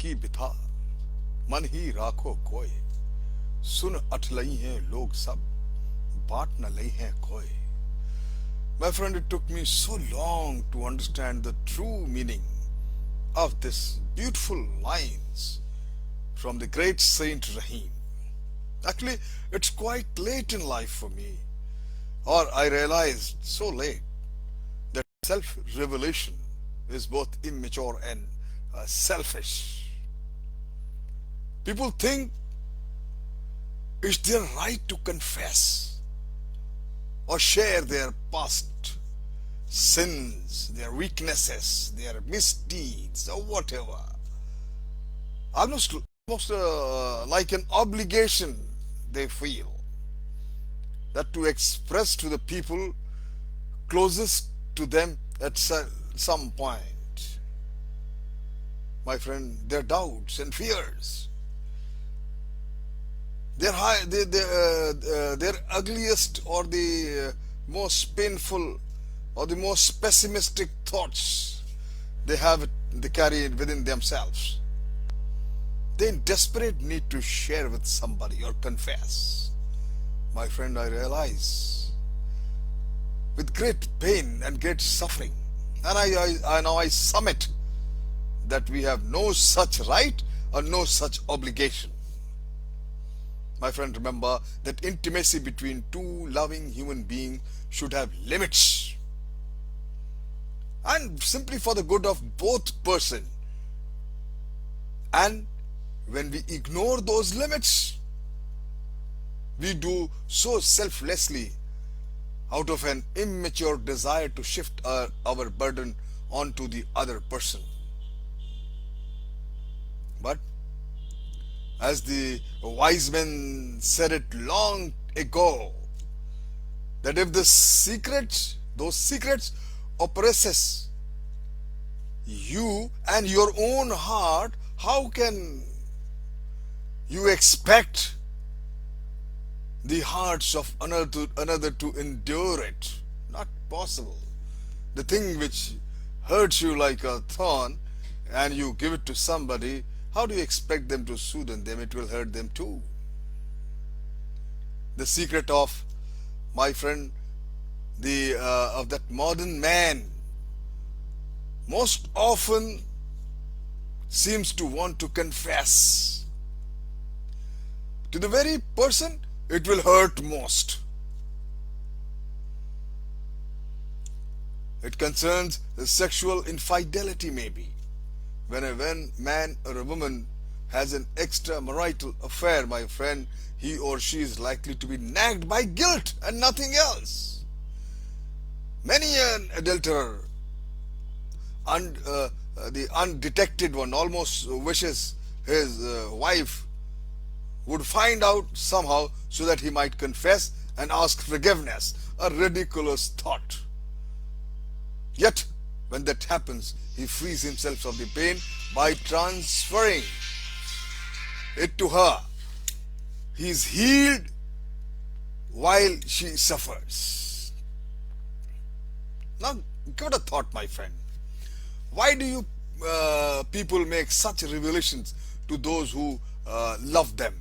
की बिथा मन ही राखो कोय सुन अठलई हैं लोग सब बाट न लई हैं कोय. My friend, it took me so long to understand the true meaning of this beautiful lines from the great Saint Rahim. Actually, it's quite late in life for me, or I realized so late that self-revelation is both immature and selfish. People think it's their right to confess or share their past sins, their weaknesses, their misdeeds, or whatever. Almost like an obligation they feel that to express to the people closest to them at some point. My friend, their doubts and fears, their ugliest or the most painful or the most pessimistic thoughts they carry it within themselves. They in desperate need to share with somebody or confess. My friend, I realize with great pain and great suffering, and I now I submit that we have no such right or no such obligation. My friend, remember that intimacy between two loving human beings should have limits, and simply for the good of both person. And when we ignore those limits, we do so selflessly out of an immature desire to shift our burden onto the other person. But as the wise men said it long ago, that if those secrets oppresses you and your own heart, how can you expect the hearts of another to endure it? Not possible. The thing which hurts you like a thorn and you give it to somebody, how do you expect them to soothe them? It will hurt them too. The secret of, my friend, of that modern man most often seems to want to confess to the very person it will hurt most. It concerns the sexual infidelity maybe. When a man or a woman has an extramarital affair, my friend, he or she is likely to be nagged by guilt and nothing else. Many an adulterer, the undetected one, almost wishes his wife would find out somehow so that he might confess and ask forgiveness. A ridiculous thought. Yet, when that happens, he frees himself of the pain by transferring it to her. He is healed while she suffers. Now, give it a thought, my friend. Why do you people make such revelations to those who love them?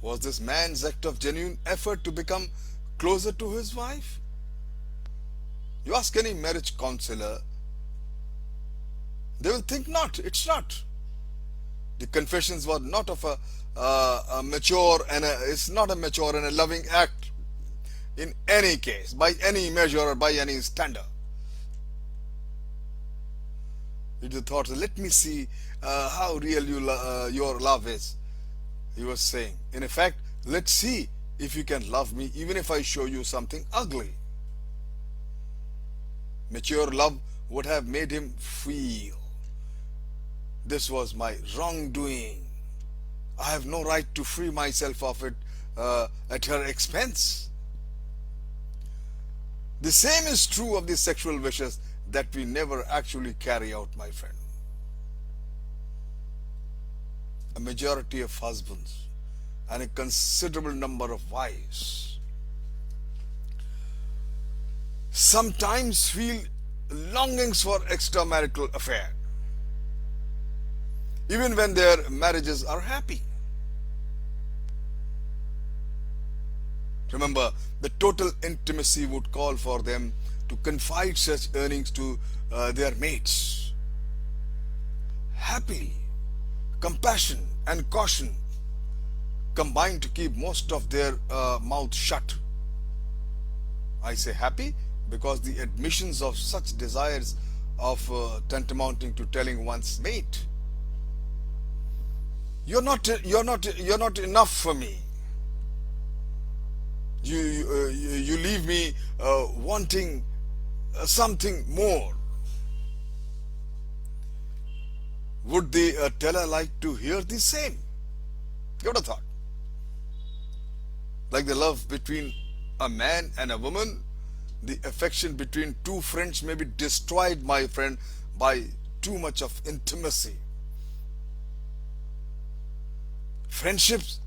Was this man's act of genuine effort to become closer to his wife? You ask any marriage counselor, they will think not. It's not. The confessions were not of a mature and it's not a mature and a loving act in any case, by any measure or by any standard. It's a thought. Let me see how real your love is. He was saying, in effect, let's see if you can love me even if I show you something ugly. Mature love would have made him feel, this was my wrongdoing. I have no right to free myself of it at her expense. The same is true of the sexual wishes that we never actually carry out, my friend. A majority of husbands and a considerable number of wives sometimes feel longings for extramarital affair. even when their marriages are happy. Remember, the total intimacy would call for them to confide such earnings to their mates. Happily, compassion and caution combine to keep most of their mouth shut. I say happy because the admissions of such desires of tantamounting to telling one's mate, you're not enough for me. You leave me wanting something more. Would the teller like to hear the same? Give it a thought. Like the love between a man and a woman, the affection between two friends may be destroyed, my friend, by too much of intimacy. Friendships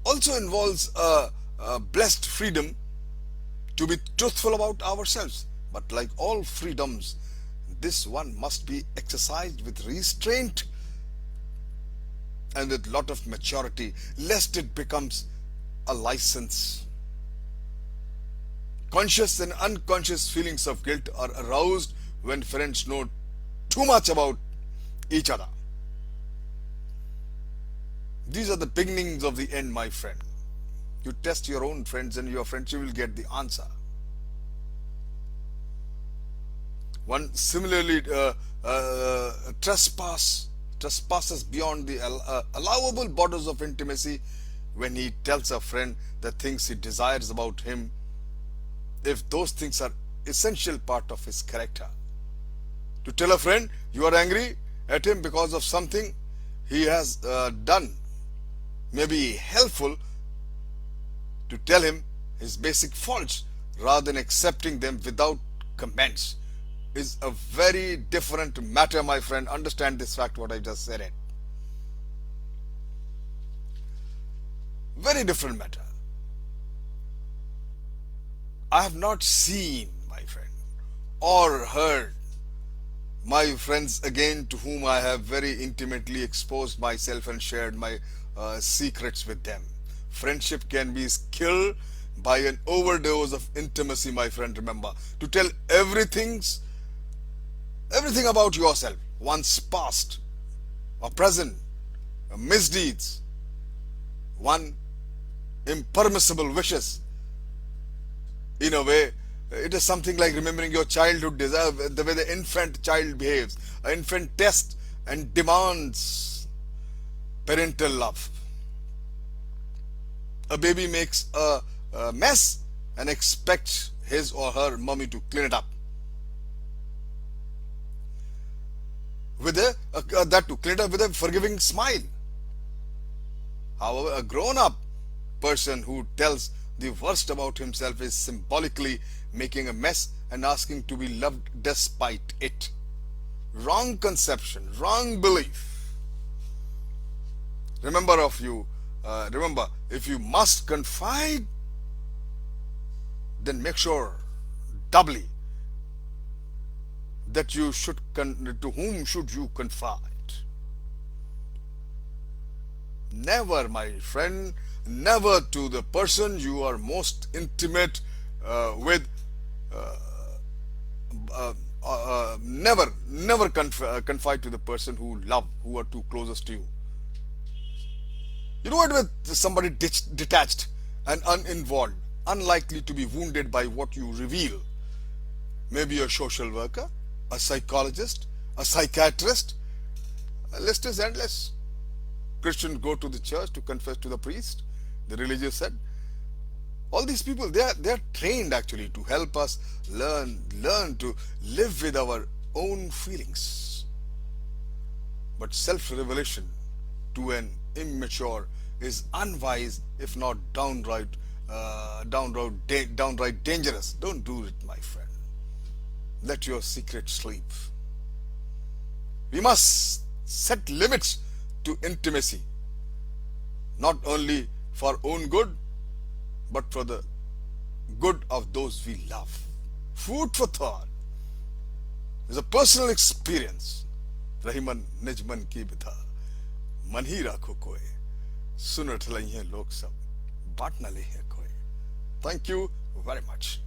also involves a blessed freedom to be truthful about ourselves. But like all freedoms, this one must be exercised with restraint and with lot of maturity, lest it becomes a license. Conscious and unconscious feelings of guilt are aroused when friends know too much about each other. These are the beginnings of the end, my friend. You test your own friends and your friendship will get the answer. One similarly trespasses beyond the allowable borders of intimacy when he tells a friend the things he desires about him, if those things are essential part of his character. To tell a friend you are angry at him because of something he has done may be helpful to tell him his basic faults rather than accepting them without comments is a very different matter, my friend. Understand this fact, what I just said it. Very different matter. I have not seen, my friend, or heard my friends again to whom I have very intimately exposed myself and shared my secrets with them. Friendship can be killed by an overdose of intimacy, my friend. Remember, to tell everything about yourself, one's past or present, misdeeds, one impermissible wishes. In a way, it is something like remembering your childhood desire, the way the infant child behaves. An infant tests and demands parental love. A baby makes a mess and expects his or her mommy to clean it up. With a forgiving smile. However, a grown-up person who tells the worst about himself is symbolically making a mess and asking to be loved despite it. Wrong conception, wrong belief. Remember, if you must confide, then make sure doubly that you should to whom should you confide. Never, my friend, never to the person you are most intimate with. Never confide to the person who are too closest to you. You do it with somebody detached and uninvolved, unlikely to be wounded by what you reveal. Maybe a social worker, a psychologist, a psychiatrist. The list is endless. Christians go to the church to confess to the priest. The religious said. All these people, they are trained actually to help us learn to live with our own feelings. But self-revelation to an immature is unwise, if not downright dangerous. Don't do it, my friend. Let your secret sleep. We must set limits to intimacy, not only for our own good, but for the good of those we love. Food for thought is a personal experience. Rahiman Nijman ki bitha. मन ही राखो कोय, सुन उठ लई हैं लोग सब, बाट न ले हैं कोय. Thank you very much.